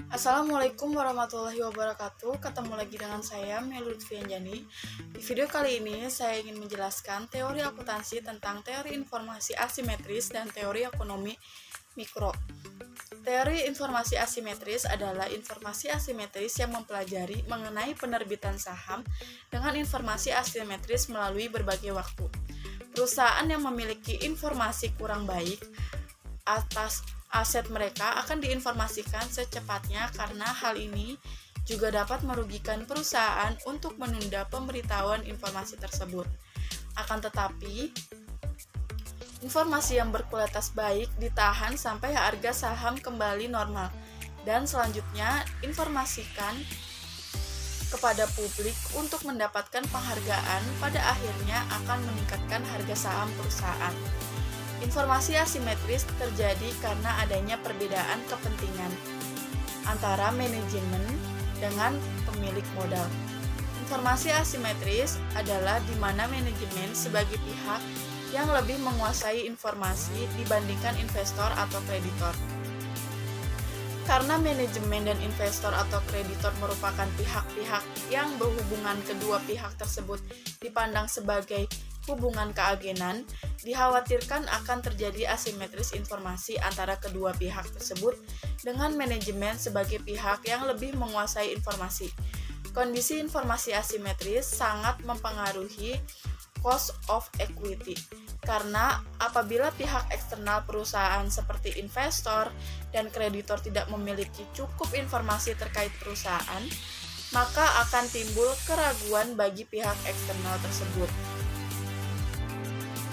Assalamualaikum warahmatullahi wabarakatuh. Ketemu lagi dengan saya, Melu Lutfianjani. Di video kali ini, saya ingin menjelaskan teori akuntansi tentang teori informasi asimetris dan teori ekonomi mikro. Teori informasi asimetris adalah informasi asimetris yang mempelajari mengenai penerbitan saham dengan informasi asimetris melalui berbagai waktu. Perusahaan yang memiliki informasi kurang baik atas aset mereka akan diinformasikan secepatnya karena hal ini juga dapat merugikan perusahaan untuk menunda pemberitahuan informasi tersebut. Akan tetapi, informasi yang berkualitas baik ditahan sampai harga saham kembali normal dan selanjutnya informasikan kepada publik untuk mendapatkan penghargaan pada akhirnya akan meningkatkan harga saham perusahaan. Informasi asimetris terjadi karena adanya perbedaan kepentingan antara manajemen dengan pemilik modal. Informasi asimetris adalah di mana manajemen sebagai pihak yang lebih menguasai informasi dibandingkan investor atau kreditor. Karena manajemen dan investor atau kreditor merupakan pihak-pihak yang berhubungan, kedua pihak tersebut dipandang sebagai hubungan keagenan, dikhawatirkan akan terjadi asimetris informasi antara kedua pihak tersebut dengan manajemen sebagai pihak yang lebih menguasai informasi. Kondisi informasi asimetris sangat mempengaruhi cost of equity, karena apabila pihak eksternal perusahaan seperti investor dan kreditor tidak memiliki cukup informasi terkait perusahaan, maka akan timbul keraguan bagi pihak eksternal tersebut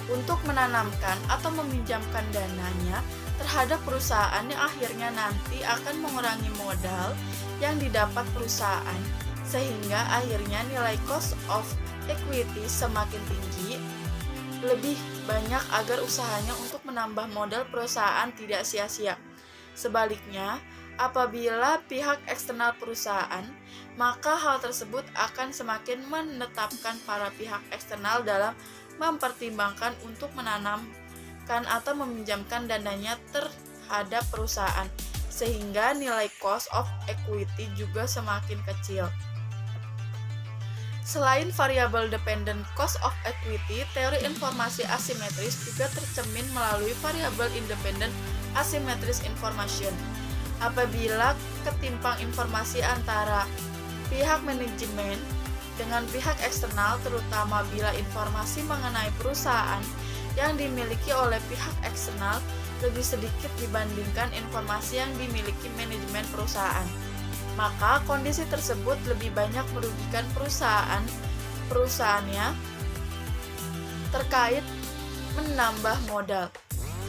untuk menanamkan atau meminjamkan dananya terhadap perusahaan yang akhirnya nanti akan mengurangi modal yang didapat perusahaan, sehingga akhirnya nilai cost of equity semakin tinggi, lebih banyak agar usahanya untuk menambah modal perusahaan tidak sia-sia. Sebaliknya, apabila pihak eksternal perusahaan, maka hal tersebut akan semakin menetapkan para pihak eksternal dalam mempertimbangkan untuk menanamkan atau meminjamkan dananya terhadap perusahaan, sehingga nilai cost of equity juga semakin kecil. Selain variabel dependent cost of equity, teori informasi asimetris juga tercermin melalui variabel independent asymmetric information. Apabila ketimpang informasi antara pihak manajemen dengan pihak eksternal, terutama bila informasi mengenai perusahaan yang dimiliki oleh pihak eksternal lebih sedikit dibandingkan informasi yang dimiliki manajemen perusahaan, maka kondisi tersebut lebih banyak merugikan perusahaannya terkait menambah modal.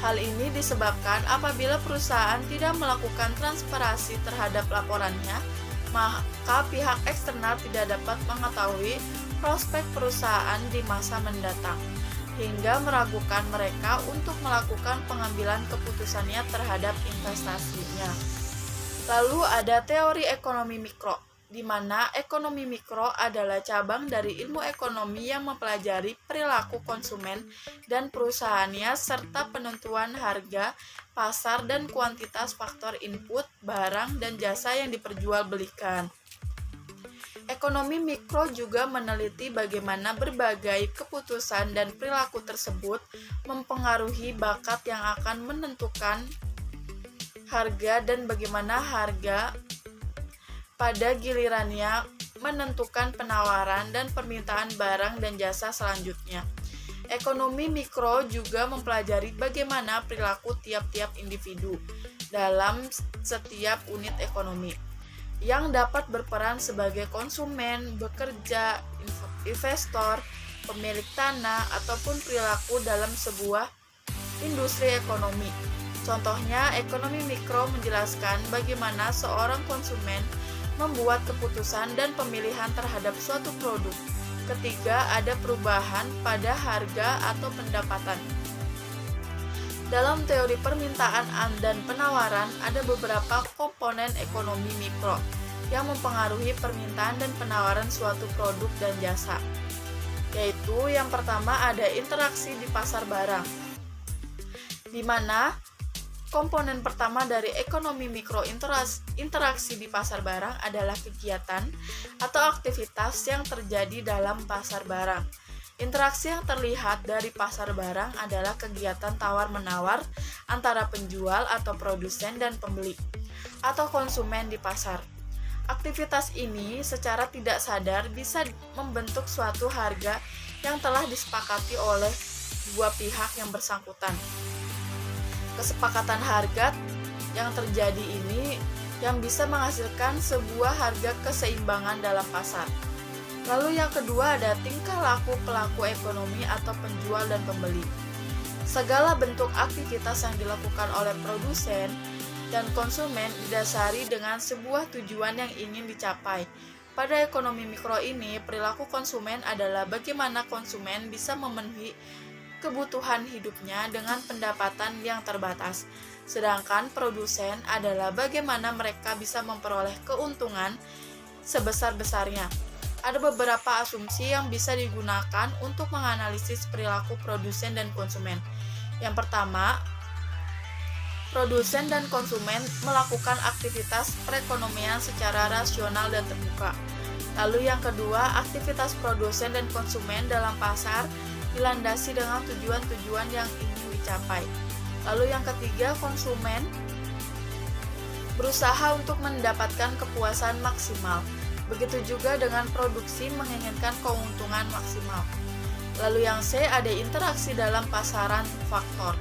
Hal ini disebabkan apabila perusahaan tidak melakukan transparansi terhadap laporannya, maka pihak eksternal tidak dapat mengetahui prospek perusahaan di masa mendatang, hingga meragukan mereka untuk melakukan pengambilan keputusannya terhadap investasinya. Lalu ada teori ekonomi mikro, di mana ekonomi mikro adalah cabang dari ilmu ekonomi yang mempelajari perilaku konsumen dan perusahaannya serta penentuan harga pasar dan kuantitas faktor input, barang, dan jasa yang diperjualbelikan. Ekonomi mikro juga meneliti bagaimana berbagai keputusan dan perilaku tersebut mempengaruhi bakat yang akan menentukan harga dan bagaimana harga pada gilirannya menentukan penawaran dan permintaan barang dan jasa selanjutnya. Ekonomi mikro juga mempelajari bagaimana perilaku tiap-tiap individu dalam setiap unit ekonomi yang dapat berperan sebagai konsumen, bekerja, investor, pemilik tanah, ataupun perilaku dalam sebuah industri ekonomi. Contohnya, ekonomi mikro menjelaskan bagaimana seorang konsumen membuat keputusan dan pemilihan terhadap suatu produk ketika ada perubahan pada harga atau pendapatan. Dalam teori permintaan dan penawaran, ada beberapa komponen ekonomi mikro yang mempengaruhi permintaan dan penawaran suatu produk dan jasa, yaitu yang pertama ada interaksi di pasar barang, di mana Komponen pertama dari ekonomi mikro interaksi di pasar barang adalah kegiatan atau aktivitas yang terjadi dalam pasar barang. Interaksi yang terlihat dari pasar barang adalah kegiatan tawar-menawar antara penjual atau produsen dan pembeli atau konsumen di pasar. Aktivitas ini secara tidak sadar bisa membentuk suatu harga yang telah disepakati oleh dua pihak yang bersangkutan. Kesepakatan harga yang terjadi ini yang bisa menghasilkan sebuah harga keseimbangan dalam pasar. Lalu yang kedua ada tingkah laku pelaku ekonomi atau penjual dan pembeli. Segala bentuk aktivitas yang dilakukan oleh produsen dan konsumen didasari dengan sebuah tujuan yang ingin dicapai. Pada ekonomi mikro ini, perilaku konsumen adalah bagaimana konsumen bisa memenuhi kebutuhan hidupnya dengan pendapatan yang terbatas. Sedangkan produsen adalah bagaimana mereka bisa memperoleh keuntungan sebesar-besarnya. Ada beberapa asumsi yang bisa digunakan untuk menganalisis perilaku produsen dan konsumen. Yang pertama, produsen dan konsumen melakukan aktivitas perekonomian secara rasional dan terbuka. Lalu yang kedua, aktivitas produsen dan konsumen dalam pasar dilandasi dengan tujuan-tujuan yang ingin dicapai. Lalu yang ketiga, konsumen berusaha untuk mendapatkan kepuasan maksimal. Begitu juga dengan produksi menginginkan keuntungan maksimal. Lalu yang C, ada interaksi dalam pasaran faktor.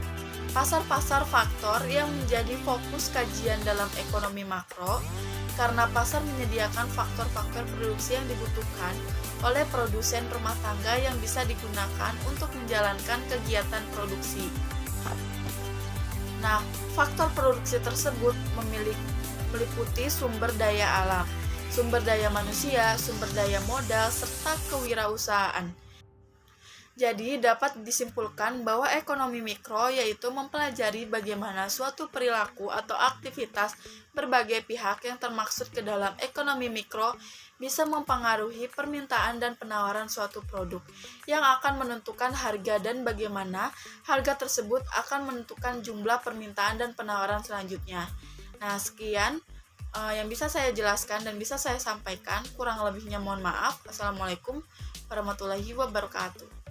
Pasar-pasar faktor yang menjadi fokus kajian dalam ekonomi makro, karena pasar menyediakan faktor-faktor produksi yang dibutuhkan oleh produsen rumah tangga yang bisa digunakan untuk menjalankan kegiatan produksi. Nah, faktor produksi tersebut meliputi sumber daya alam, sumber daya manusia, sumber daya modal, serta kewirausahaan. Jadi, dapat disimpulkan bahwa ekonomi mikro yaitu mempelajari bagaimana suatu perilaku atau aktivitas berbagai pihak yang termaksud ke dalam ekonomi mikro bisa mempengaruhi permintaan dan penawaran suatu produk yang akan menentukan harga dan bagaimana harga tersebut akan menentukan jumlah permintaan dan penawaran selanjutnya. Nah, sekian yang bisa saya jelaskan dan bisa saya sampaikan. Kurang lebihnya mohon maaf. Assalamualaikum warahmatullahi wabarakatuh.